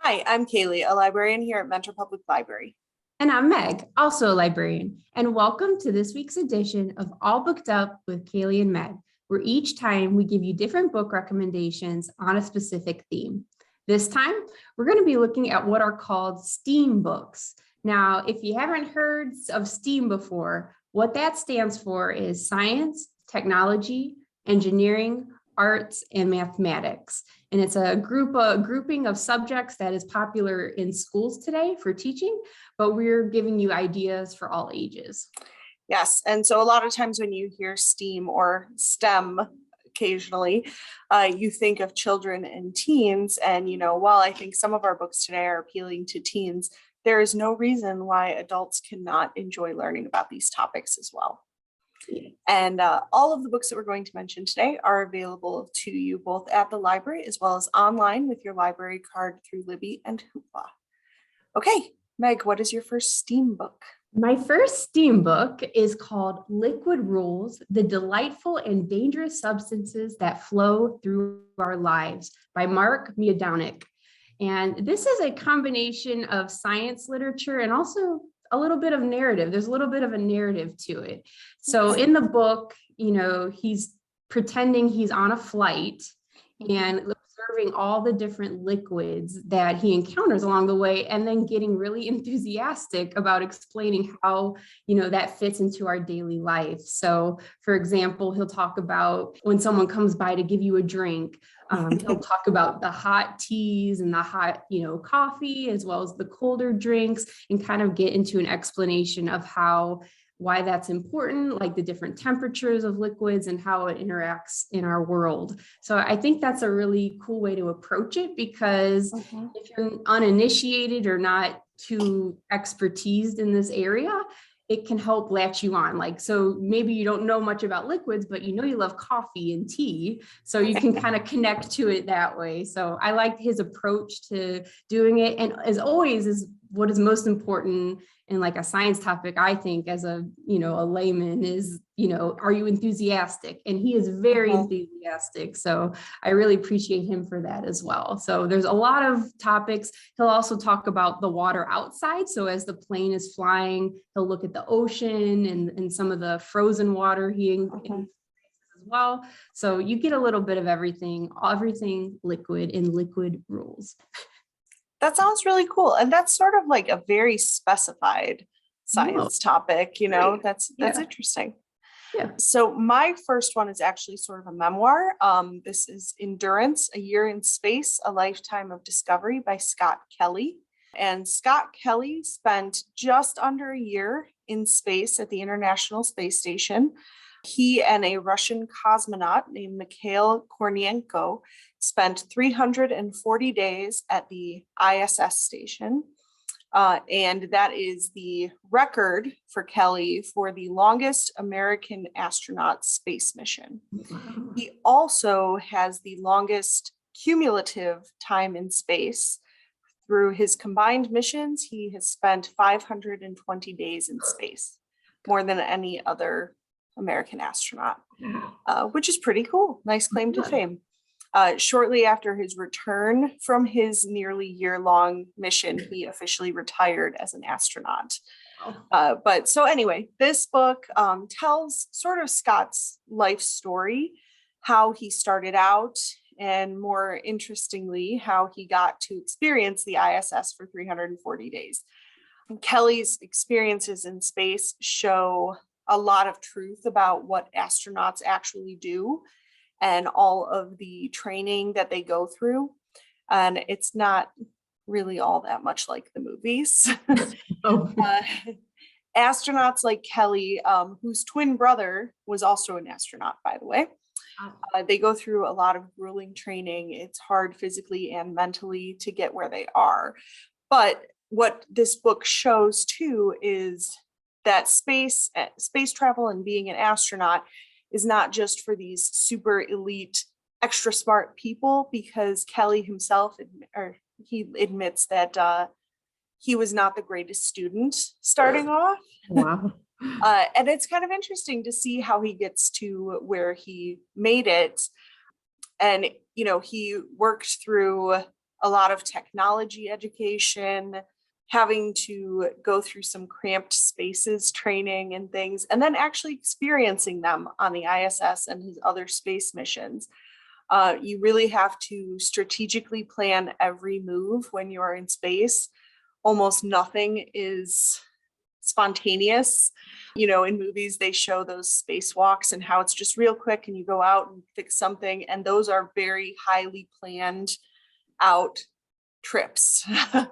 Hi, I'm Cailey, a librarian here at Mentor Public Library. And I'm Meg, also a librarian, and welcome to this week's edition of All Booked Up with Cailey and Meg, where each time we give you different book recommendations on a specific theme. This time, we're going to be looking at what are called STEAM books. Now, if you haven't heard of STEAM before, what that stands for is science, technology, engineering, arts, and mathematics. And it's a grouping of subjects that is popular in schools today for teaching, but we're giving you ideas for all ages. Yes, and so a lot of times when you hear STEAM or STEM occasionally, you think of children and teens. And, while I think some of our books today are appealing to teens, there is no reason why adults cannot enjoy learning about these topics as well. And all of the books that we're going to mention today are available to you both at the library as well as online with your library card through Libby and Hoopla. Okay, Meg, what is your first STEAM book? My first STEAM book is called Liquid Rules, The Delightful and Dangerous Substances That Flow Through Our Lives by Miodownik. And this is a combination of science literature and also a little bit of narrative. There's a little bit of a narrative to it. So in the book, he's pretending he's on a flight and observing all the different liquids that he encounters along the way, and then getting really enthusiastic about explaining how, that fits into our daily life. So for example, he'll talk about when someone comes by to give you a drink, he'll talk about the hot teas and the hot, coffee, as well as the colder drinks, and kind of get into an explanation of why that's important, like the different temperatures of liquids and how it interacts in our world. So I think that's a really cool way to approach it, because if you're uninitiated or not too expertised in this area, it can help latch you on. So maybe you don't know much about liquids, but you love coffee and tea. So you can kind of connect to it that way. So I like his approach to doing it. And as always, is what is most important in a science topic, I think, as a layman, is, are you enthusiastic? And he is very enthusiastic. So I really appreciate him for that as well. So there's a lot of topics. He'll also talk about the water outside. So as the plane is flying, he'll look at the ocean and some of the frozen water as well. So you get a little bit of everything liquid in Liquid Rules. That sounds really cool. And that's sort of like a very specified science topic, that's interesting. Yeah. So my first one is actually sort of a memoir. This is Endurance, A Year in Space, A Lifetime of Discovery by Scott Kelly. And Scott Kelly spent just under a year in space at the International Space Station. He and a Russian cosmonaut named Mikhail Kornienko spent 340 days at the ISS station. And that is the record for Kelly for the longest American astronaut space mission. Wow. He also has the longest cumulative time in space. Through his combined missions, he has spent 520 days in space, more than any other American astronaut, which is pretty cool. Nice claim to fame. Shortly after his return from his nearly year-long mission, he officially retired as an astronaut. But so anyway, this book tells sort of Scott's life story, how he started out, and more interestingly, how he got to experience the ISS for 340 days. Kelly's experiences in space show a lot of truth about what astronauts actually do and all of the training that they go through. And it's not really all that much like the movies. Astronauts like Kelly, whose twin brother was also an astronaut, by the way, they go through a lot of grueling training. It's hard physically and mentally to get where they are. But what this book shows too is that space travel and being an astronaut is not just for these super elite, extra smart people, because Kelly himself, he admits that he was not the greatest student starting off. Wow. And it's kind of interesting to see how he gets to where he made it. And, he worked through a lot of technology education, having to go through some cramped spaces training and things, and then actually experiencing them on the ISS and his other space missions. You really have to strategically plan every move when you are in space. Almost nothing is spontaneous. In movies, they show those spacewalks and how it's just real quick and you go out and fix something. And those are very highly planned out trips.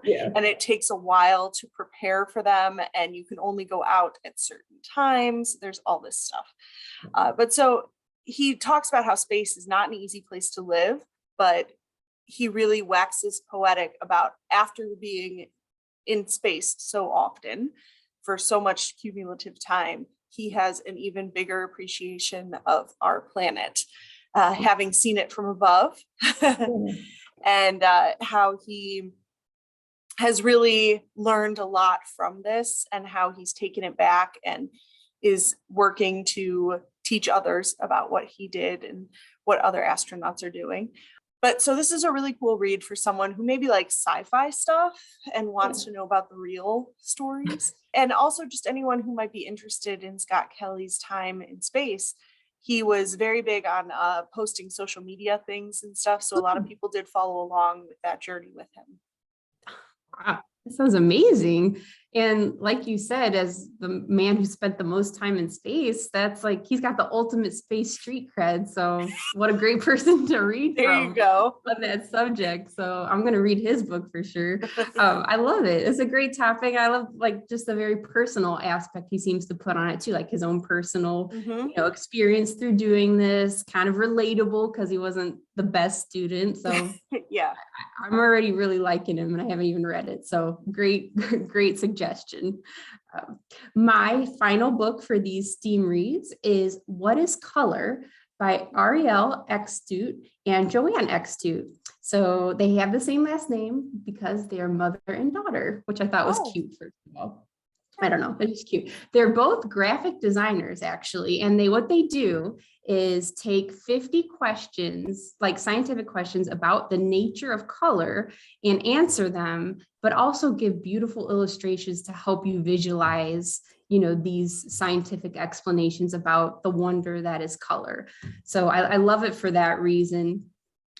Yeah. And it takes a while to prepare for them. And you can only go out at certain times. There's all this stuff. But so he talks about how space is not an easy place to live, but he really waxes poetic about after being in space so often for so much cumulative time, he has an even bigger appreciation of our planet, having seen it from above, and how he has really learned a lot from this and how he's taken it back and is working to teach others about what he did and what other astronauts are doing. But so this is a really cool read for someone who maybe likes sci-fi stuff and wants to know about the real stories. And also just anyone who might be interested in Scott Kelly's time in space. He was very big on posting social media things and stuff. So a lot of people did follow along with that journey with him. Wow, that sounds amazing. And like you said, as the man who spent the most time in space, that's like, he's got the ultimate space street cred. So what a great person to read There from you go. on that subject. So I'm going to read his book for sure. I love it. It's a great topic. I love like just the very personal aspect he seems to put on it too, like his own personal, experience through doing this, kind of relatable because he wasn't the best student. So yeah, I'm already really liking him and I haven't even read it. So great suggestion. My final book for these STEAM reads is What is Color by Arielle Eckstut and Joann Eckstut. So they have the same last name because they are mother and daughter, which I thought was cute, first of all. I don't know, it's just cute. They're both graphic designers actually, and what they do is take 50 questions, like scientific questions about the nature of color and answer them, but also give beautiful illustrations to help you visualize, these scientific explanations about the wonder that is color. So I love it for that reason.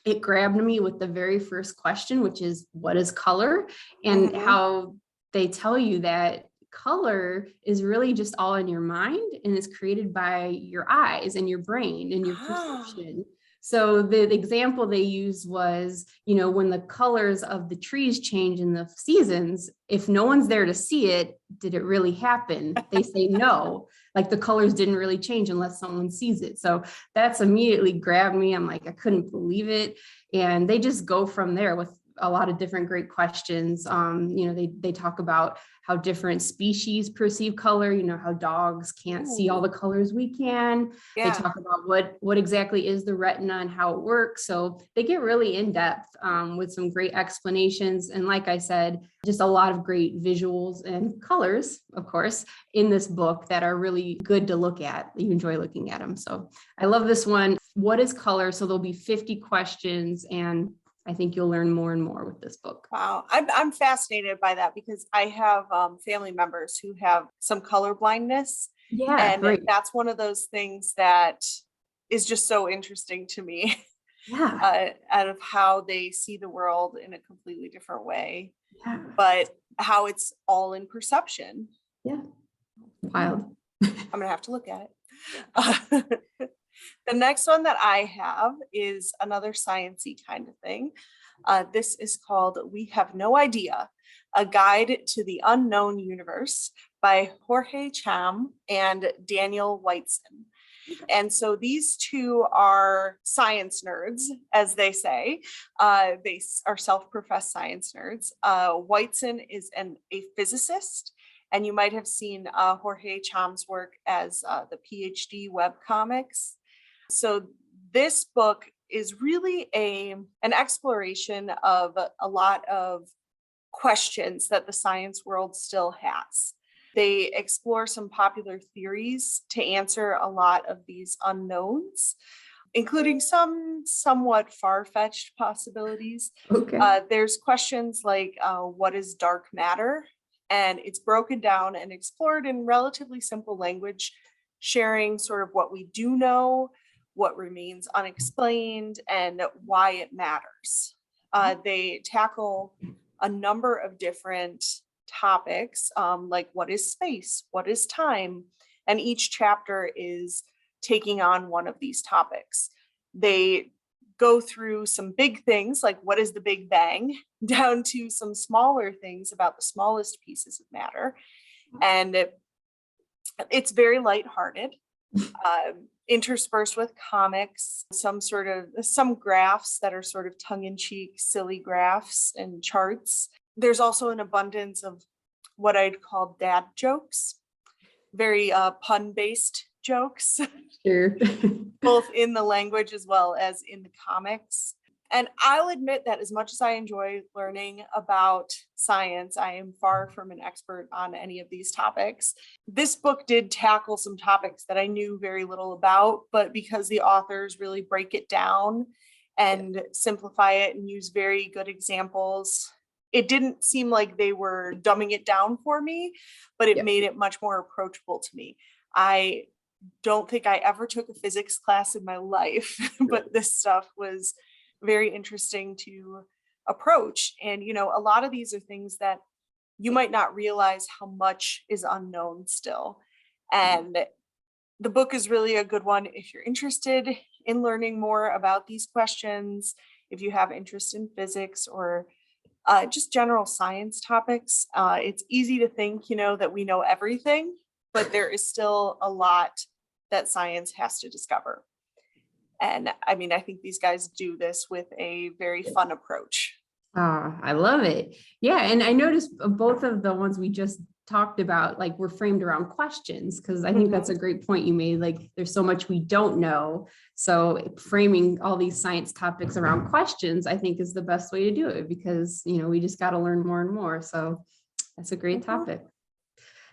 It grabbed me with the very first question, which is what is color, and how they tell you that color is really just all in your mind and is created by your eyes and your brain and your perception. So the example they used was, when the colors of the trees change in the seasons, if no one's there to see it, did it really happen? They say no, like the colors didn't really change unless someone sees it. So that's immediately grabbed me. I'm like, I couldn't believe it. And they just go from there with a lot of different great questions. They talk about how different species perceive color, how dogs can't see all the colors we can. Yeah. They talk about what exactly is the retina and how it works. So they get really in depth with some great explanations. And like I said, just a lot of great visuals and colors, of course, in this book that are really good to look at. You enjoy looking at them. So I love this one. What is color? So there'll be 50 questions, and I think you'll learn more and more with this book. Wow. I'm fascinated by that because I have family members who have some color blindness. Yeah. And that's one of those things that is just so interesting to me. Yeah. Out of how they see the world in a completely different way. Yeah. But how it's all in perception. Yeah. Wild. I'm going to have to look at it. The next one that I have is another science-y kind of thing. This is called We Have No Idea, A Guide to the Unknown Universe by Jorge Cham and Daniel Whiteson. And so these two are science nerds, as they say. They are self-professed science nerds. Whiteson is a physicist. And you might have seen Jorge Cham's work as the PhD webcomics. So this book is really an exploration of a lot of questions that the science world still has. They explore some popular theories to answer a lot of these unknowns. including some somewhat far-fetched possibilities. Okay. There's questions like, what is dark matter? And it's broken down and explored in relatively simple language, sharing sort of what we do know, what remains unexplained, and why it matters. They tackle a number of different topics, like what is space, what is time, and each chapter is taking on one of these topics. They go through some big things like what is the Big Bang, down to some smaller things about the smallest pieces of matter. And it's very lighthearted, interspersed with comics, some graphs that are sort of tongue-in-cheek, silly graphs and charts. There's also an abundance of what I'd call dad jokes, very pun-based jokes, Sure. both in the language as well as in the comics. And I'll admit that as much as I enjoy learning about science, I am far from an expert on any of these topics. This book did tackle some topics that I knew very little about, but because the authors really break it down and simplify it and use very good examples, it didn't seem like they were dumbing it down for me, but it made it much more approachable to me. I don't think I ever took a physics class in my life, but this stuff was very interesting to approach. And, you know, a lot of these are things that you might not realize how much is unknown still. And the book is really a good one if you're interested in learning more about these questions, if you have interest in physics or just general science topics. It's easy to think, you know, that we know everything, but there is still a lot that science has to discover. And I mean, I think these guys do this with a very fun approach. I love it. Yeah. And I noticed both of the ones we just talked about, like, were framed around questions, because I think that's a great point you made. Like, there's so much we don't know. So framing all these science topics around questions, I think, is the best way to do it, because, you know, we just got to learn more and more. So that's a great topic.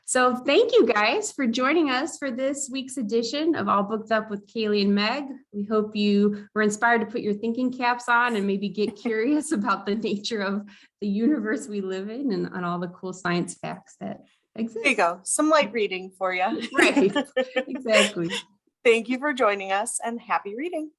So thank you guys for joining us for this week's edition of All Booked Up with Cailey and Meg. We hope you were inspired to put your thinking caps on and maybe get curious about the nature of the universe we live in and all the cool science facts that exist. There you go. Some light reading for you. Right. Exactly. Thank you for joining us and happy reading.